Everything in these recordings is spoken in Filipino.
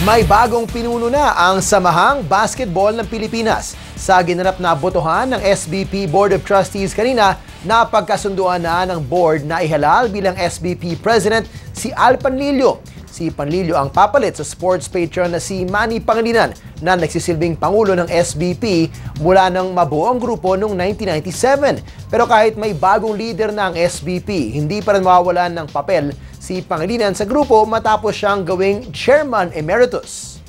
May bagong pinuno na ang Samahang Basketball ng Pilipinas. Sa ginanap na botohan ng SBP Board of Trustees kanina, napagkasunduan na ng board na ihalal bilang SBP President si Al Panlilio. Si Panlilio ang papalit sa sports patron na si Manny Pangilinan na nagsisilbing pangulo ng SBP mula ng mabuo ang grupo noong 1997. Pero kahit may bagong leader na ang SBP, hindi pa rin mawawalan ng papel si Pangilinan sa grupo matapos siyang gawing Chairman Emeritus.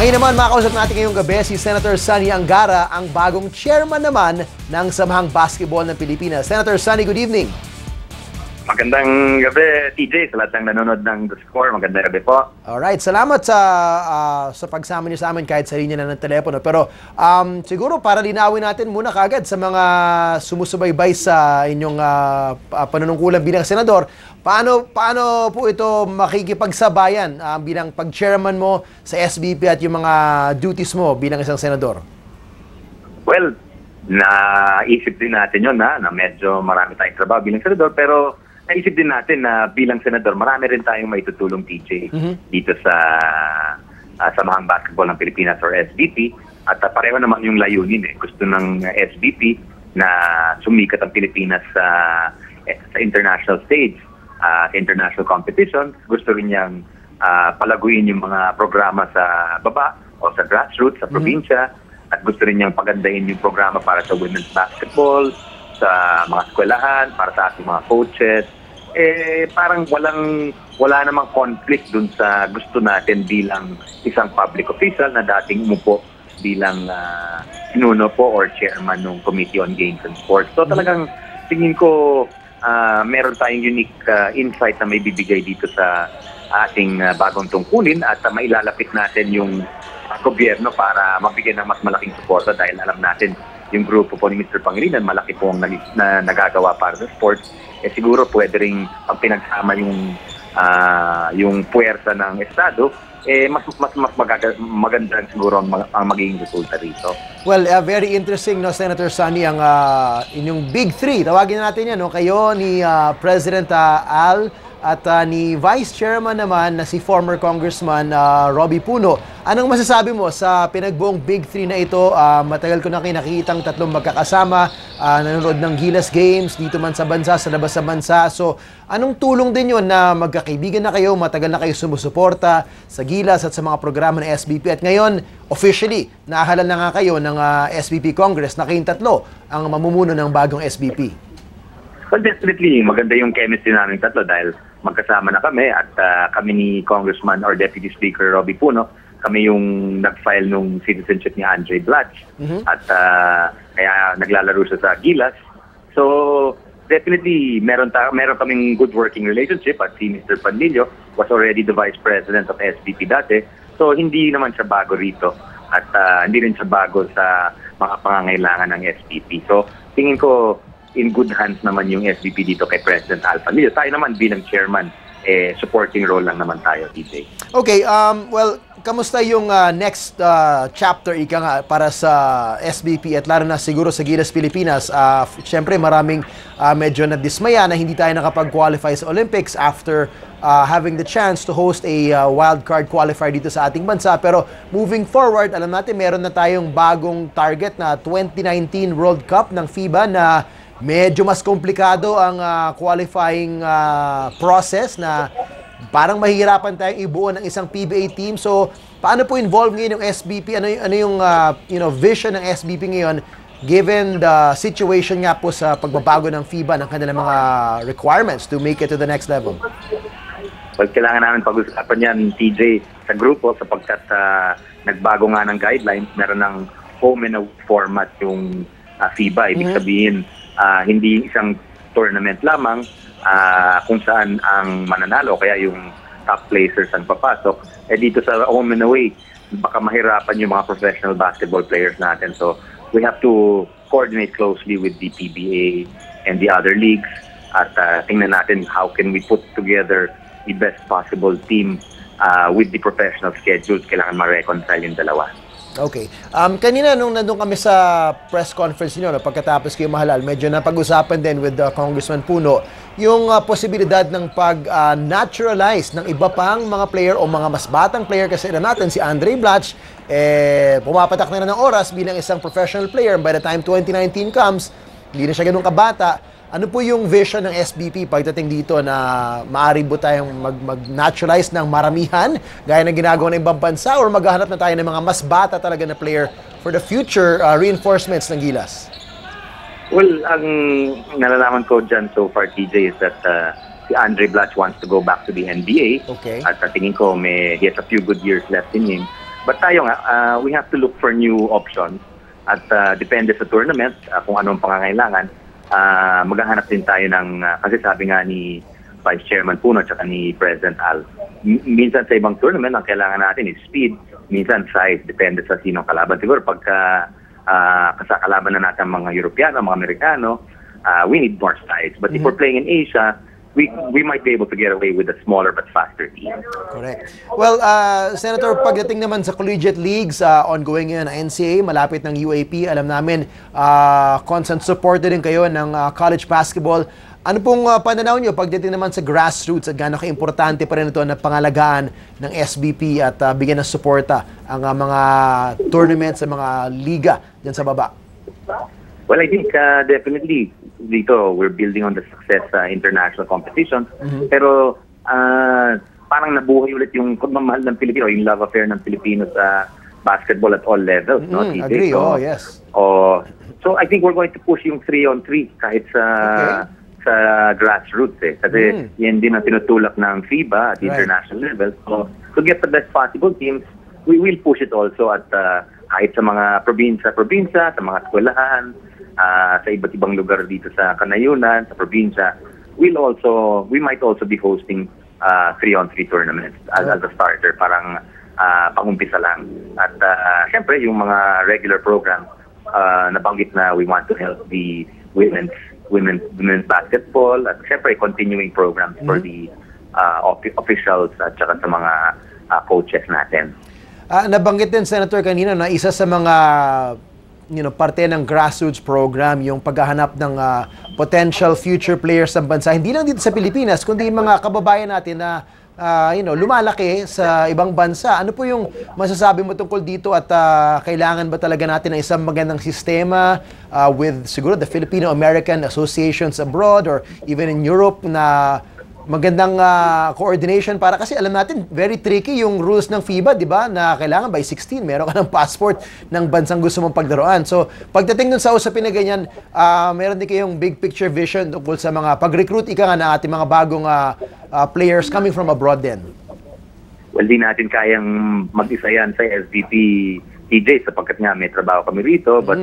Ngayon naman, makausap natin ngayong gabi si Senator Sonny Angara, ang bagong chairman naman ng Samahang Basketball ng Pilipinas. Senator Sonny, good evening. Magandang gabi, TJ, sa lahat ng nanonood ng The Score. Magandang gabi po. Alright, salamat sa pagsama niyo sa amin kahit sa linya na ng telepono. Pero siguro para linawin natin muna kagad sa mga sumusubaybay sa inyong panunungkulan bilang senador, paano po ito makikipagsabayan bilang pag-chairman mo sa SBP at yung mga duties mo bilang isang senador? Well, naisip din natin yun na medyo marami tayong trabaho bilang senador, pero naisip din natin na bilang senador, marami rin tayong maitutulong, TJ, dito sa Samahang Basketball ng Pilipinas or SBP. At pareho naman yung layunin. Gusto ng SBP na sumikat ang Pilipinas sa international stage, sa international competition. Gusto rin niyang palaguin yung mga programa sa baba o sa grassroots, sa probinsya. At gusto rin niyang pagandahin yung programa para sa women's basketball, sa mga eskwelahan, para sa ating mga coaches. Parang wala namang conflict dun sa gusto natin bilang isang public official na dating umupo bilang pinuno po or chairman ng Committee on Games and Sports. So talagang tingin ko meron tayong unique insight na may bibigay dito sa ating bagong tungkulin at mailalapit natin yung gobyerno para mabigyan ng mas malaking suporta dahil alam natin yung grupo po ni Mr. Pangilinan, malaki po ang nagagawa para sa sports. Siguro pwede rin pag pinagsama yung puwersa ng Estado, mas maganda siguro ang magiging resulta rito. Well, very interesting, no, Senator Sonny, ang inyong Big Three. Tawagin natin yan, no? Kayo, ni President Al, at ni Vice Chairman naman na si former Congressman Robby Puno. Anong masasabi mo sa pinagbuong Big Three na ito? Matagal ko na nakikitang tatlong magkakasama, nanonood ng Gilas Games, dito man sa bansa, sa labas sa bansa. So, anong tulong din yun na magkakaibigan na kayo, matagal na kayo sumusuporta sa Gilas at sa mga programa ng SBP. At ngayon, officially, nahalal na nga kayo ng SBP Congress na kayong tatlo ang mamumuno ng bagong SBP. Well, definitely, maganda yung chemistry namin tatlo dahil magkasama na kami at kami ni Congressman or Deputy Speaker Robby Puno, kami yung nag-file nung citizenship ni Andre Blatch at kaya naglalaro siya sa Gilas. So, definitely, meron kaming good working relationship at si Mr. Panlilio was already the Vice President of SBP dati. So, hindi naman siya bago rito at hindi rin siya bago sa mga pangangailangan ng SBP. So, tingin ko, in good hands naman yung SBP dito kay President Al Panlilio. Tayo naman bilang chairman, supporting role lang naman tayo, TJ. Okay, well, kamusta yung next chapter ika nga para sa SBP at lalo na siguro sa Gilas Pilipinas? Siyempre maraming medyo nadismaya na hindi tayo nakapag-qualify sa Olympics after having the chance to host a wildcard qualifier dito sa ating bansa. Pero moving forward, alam natin meron na tayong bagong target na 2019 World Cup ng FIBA na medyo mas komplikado ang qualifying process na parang mahihirapan tayong ibuo ng isang PBA team. So, paano po involved ngayon yung SBP? Ano yung vision ng SBP ngayon given the situation nga po sa pagbabago ng FIBA ng kanilang mga requirements to make it to the next level? Well, kailangan namin pag-usapan yan, TJ, sa grupo sapagkat nagbago nga ng guidelines. Meron ng home and away format yung FIBA. Ibig sabihin, hindi isang tournament lamang kung saan ang mananalo, kaya yung top placers ang papasok. Dito sa home and away, baka mahirapan yung mga professional basketball players natin. So, we have to coordinate closely with the PBA and the other leagues at tingnan natin how can we put together the best possible team with the professional schedules. Kailangan ma-reconcile yung dalawa. Okay. Kanina nung nandun kami sa press conference niyo, no, pagkatapos kayo mahalal, medyo napag-usapan din with Congressman Puno yung posibilidad ng pag-naturalize ng iba pang mga player o mga mas batang player kasi na natin, si Andre Blatch, pumapatak na ng oras bilang isang professional player. By the time 2019 comes, hindi na siya ganun kabata. Ano po yung vision ng SBP pagdating dito na maaari po tayong mag-naturalize ng maramihan gaya ng ginagawa ng ibang bansa or maghahanap na tayo ng mga mas bata talaga na player for the future reinforcements ng Gilas? Well, ang nalalaman ko dyan so far, TJ, is that si Andre Blatch wants to go back to the NBA. Okay. At tingin ko he has a few good years left in him. But tayo nga, we have to look for new options. At depende sa tournament, kung anong pangangailangan, maghahanap din tayo ng, kasi sabi nga ni Vice Chairman Puno at ni President Al, minsan sa ibang tournament, ang kailangan natin is speed, minsan size, depende sa sinong kalaban. Siguro pagka kasakalaban na natin mga Europeano, mga Amerikano, we need more size. But if we're playing in Asia, we might be able to get away with a smaller but faster team. Correct. Well, Senator, pagdating naman sa collegiate leagues, ongoing yun ang NCAA, malapit ng UAP, alam namin, constant supporter din kayo ng college basketball. Ano pong pananaw nyo pagdating naman sa grassroots at gaano ka-importante pa rin ito na pangalagaan ng SBP at bigyan ng suporta ang mga tournaments sa mga liga dyan sa baba? Well, I think definitely dito we're building on the success sa international competitions. Pero parang nabuhay ulit yung pagmamahal ng Pilipino, yung love affair ng Pilipino sa basketball at all levels, no? TJ? Agree, yes. So I think we're going to push yung 3-on-3 kahit sa grassroots kasi yan din ang tinutulak ng FIBA at international level. So to get the best possible teams, we will push it also at kahit sa mga probinsya, sa mga eskwelahan, sa iba't ibang lugar dito sa Kanayunan, sa probinsya, we might also be hosting 3-on-3 tournaments as a starter, parang pangumpisa lang. At syempre, yung mga regular programs, nabanggit na we want to help the women's basketball at syempre continuing programs for the officials at saka sa mga coaches natin. Nabanggit din, Senator, kanina na isa sa mga parte ng grassroots program, yung paghahanap ng potential future players ng bansa, hindi lang dito sa Pilipinas, kundi mga kababayan natin na lumalaki sa ibang bansa. Ano po yung masasabi mo tungkol dito at kailangan ba talaga natin ng isang magandang sistema with siguro the Filipino-American associations abroad or even in Europe na magandang coordination para kasi alam natin very tricky yung rules ng FIBA, di ba? Na kailangan by 16 meron ka ng passport ng bansang gusto mong paglaruan. So, pagdating dun sa usapin na ganyan, meron din kayong big picture vision tungkol sa mga pag-recruit ng ating mga bagong players coming from abroad din. Well, di natin kayang mag-isa yan sa SVP TJ sapagkat nga may trabaho kami rito, but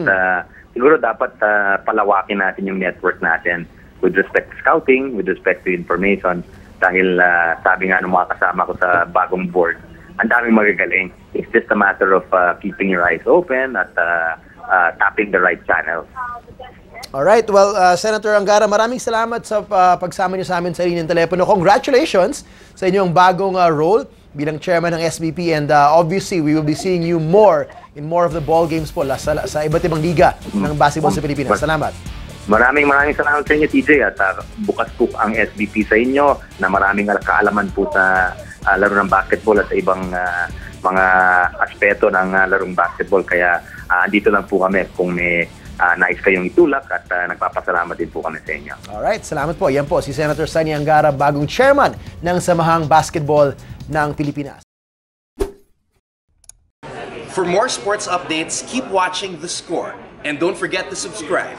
siguro dapat palawakin natin yung network natin with respect to scouting, with respect to information, dahil sabi nga ng mga kasama ko sa bagong board, ang daming magagaling. It's just a matter of keeping your eyes open at tapping the right channels. Alright, well, Senator Angara, maraming salamat sa pagsama niyo sa amin sa linyang telepono. Congratulations sa inyong bagong role bilang chairman ng SBP and obviously we will be seeing you more in more of the ball games po sa iba't ibang liga ng basketball sa Pilipinas. Salamat. Maraming salamat sa inyo, TJ, at bukas po ang SBP sa inyo na maraming kaalaman po sa laro ng basketball at sa ibang mga aspeto ng larong basketball. Kaya dito lang po kami kung may nais kayong itulak at nagpapasalamat din po kami sa inyo. Alright, salamat po. Yan po si Senator Sunny Angara, bagong chairman ng Samahang Basketball ng Pilipinas. For more sports updates, keep watching The Score and don't forget to subscribe.